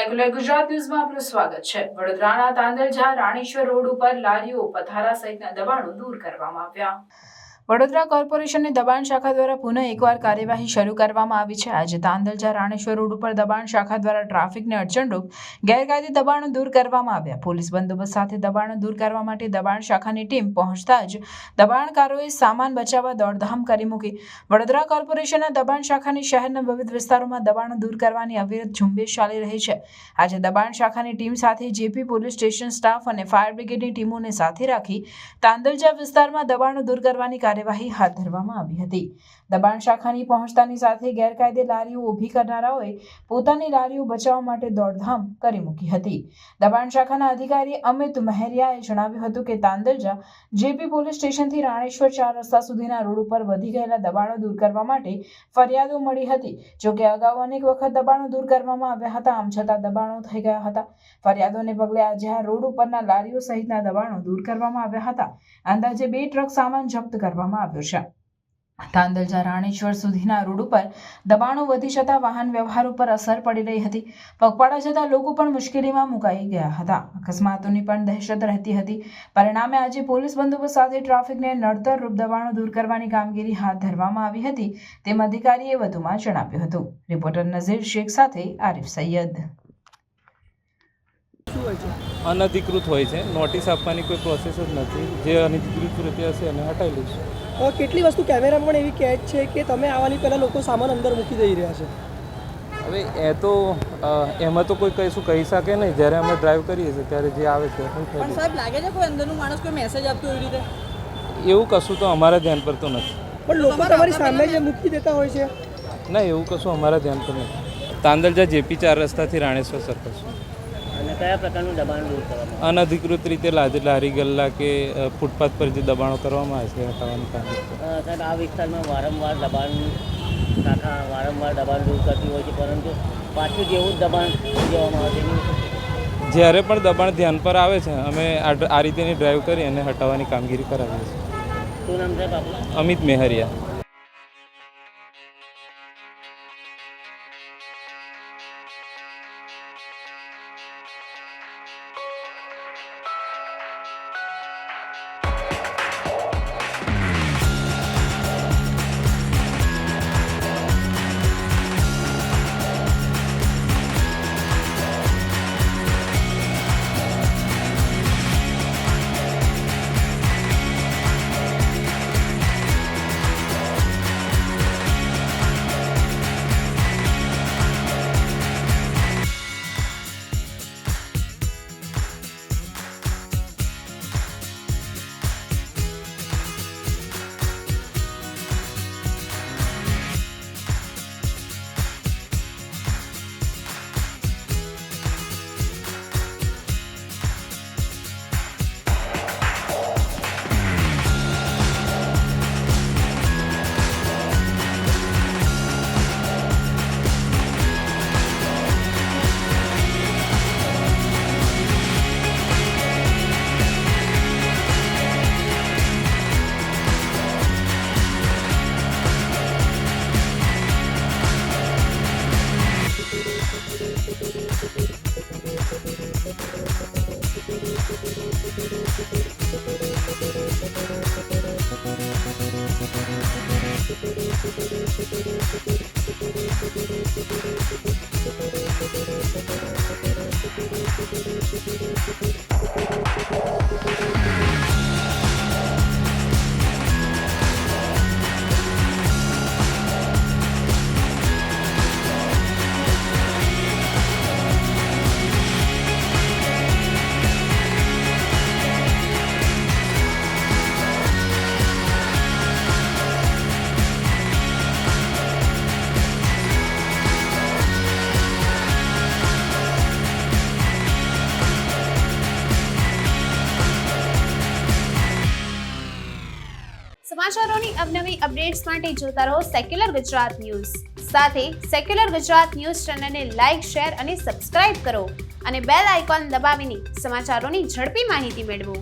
Secular Gujarat ન્યૂઝમાં આપનું સ્વાગત છે। વડોદરાના તાંદલજા રાણેશ્વર રોડ ઉપર લારીઓ, પથારા સહિતના દબાણો દૂર કરવામાં આવ્યા। વડોદરા કોર્પોરેશનની દબાણ શાખા દ્વારા પુનઃ એકવાર કાર્યવાહી શરૂ કરવામાં આવી છે। આજે તાંદલજા રાણેશ્વર રોડ ઉપર દબાણ શાખા દ્વારા ટ્રાફિકને અડચણરૂપ ગેરકાયદે દબાણો દૂર કરવામાં આવ્યા। પોલીસ બંદોબસ્ત સાથે દબાણો દૂર કરવા માટે દબાણ શાખાની ટીમ પહોંચતા જ દબાણકારોએ સામાન બચાવવા દોડધામ કરી મૂકી। વડોદરા કોર્પોરેશનના દબાણ શાખાની શહેરના વિવિધ વિસ્તારોમાં દબાણો દૂર કરવાની અવિરત ઝુંબેશ ચાલી રહી છે। આજે દબાણ શાખાની ટીમ સાથે જેપી પોલીસ સ્ટેશન સ્ટાફ અને ફાયર બ્રિગેડની ટીમોને સાથે રાખી તાંદલજા વિસ્તારમાં દબાણો દૂર કરવાની કાર્યવાહી હાથ ધરવામાં આવી હતી। દબાણ શાખાની પહોંચતાની સાથે ગેરકાયદે લારીઓ ઊભી કરનારાઓએ પોતાની લારીઓ બચાવવા માટે દોડધામ કરી મૂકી હતી। દબાણ શાખાના અધિકારી અમિત મહેરિયાએ જણાવ્યું હતું કે તાંદલજા જેપી પોલીસ સ્ટેશનથી રાણેશ્વર 4 રસ્તા સુધીના રોડ ઉપર વધી ગયેલા દબાણો દૂર કરવા માટે ફરિયાદો મળી હતી। જોકે અગાઉ અનેક વખત દબાણો દૂર કરવામાં આવ્યા હતા, આમ છતાં દબાણો થઈ ગયા હતા। ફરિયાદોને પગલે આજે આ રોડ ઉપરના લારીઓ સહિતના દબાણો દૂર કરવામાં આવ્યા હતા। અંદાજે 2 ટ્રક સામાન જપ્ત કરવામાં આવ્યો છે। તાંદલજા રાણેશ્વર સુધીના રોડ ઉપર દબાણો વધી જતા વાહન વ્યવહાર ઉપર અસર પડી રહી હતી। પગપાળા જતા લોકો પણ મુશ્કેલીમાં મુકાઈ ગયા હતા। અકસ્માતોની પણ દહેશત રહેતી હતી। પરિણામે આજે પોલીસ બંદોબસ્ત સાથે ટ્રાફિકને નડતરરૂપ દબાણો દૂર કરવાની કામગીરી હાથ ધરવામાં આવી હતી, તેમ અધિકારીએ વધુમાં જણાવ્યું હતું। રિપોર્ટર નઝીર શેખ સાથે આરિફ સૈયદ। અનધિકૃત હોય છે, નોટિસ આપવાની કોઈ પ્રોસેસ જ નથી। જે અનધિકૃત રીતે હશે એને હટાવી લઈશું। કેટલી વસ્તુ કેમેરામાં પણ એવી કેચ છે કે તમે આવવાની પહેલાં લોકો સામાન અંદર મૂકી દઈ રહ્યા છે। હવે એ તો એમાં તો કોઈ કશું કહી શકે નહીં। જ્યારે અમે ડ્રાઈવ કરીએ છીએ ત્યારે જે આવે છે પણ સાહેબ લાગે છે કોઈ અંદરનું માણસ કોઈ મેસેજ આપતો એવી રીતે? એવું કશું તો અમારા ધ્યાન પર તો નથી। પણ લોકો તમારી સામે જે મૂકી દેતા હોય છે? ના, એવું કશું અમારા ધ્યાન પર નથી। તાંદલજા જેપી 4 રસ્તાથી રાણેશ્વર સર્કલ છે। અને કયા પ્રકારનું દબાણ દૂર કરવામાં? અનધિકૃત રીતે લારી ગલ્લા કે ફૂટપાથ પર જે દબાણો કરવામાં આવે છે હટાવવાનું કામ છે। સાહેબ, આ વિસ્તારમાં વારંવાર દબાણ શાખા વારંવાર દબાણ દૂર કરતી હોય છે, પરંતુ પાછું જેવું જ દબાણ દેવામાં આવે છે। જ્યારે પણ દબાણ ધ્યાન પર આવે છે અમે આ રીતેની ડ્રાઈવ કરી અને હટાવવાની કામગીરી કરાવીએ છીએ। શું નામ સાહેબ આપનું? અમિત મહેરિયા। સમાચારોની અવનવી અપડેટ્સ માટે જોતા રહો સેક્યુલર ગુજરાત ન્યૂઝ। સાથે સેક્યુલર ગુજરાત ન્યૂઝ ચેનલને લાઇક, શેર અને સબસ્ક્રાઇબ કરો અને બેલ આઇકોન દબાવીને સમાચારોની ઝડપી માહિતી મેળવો।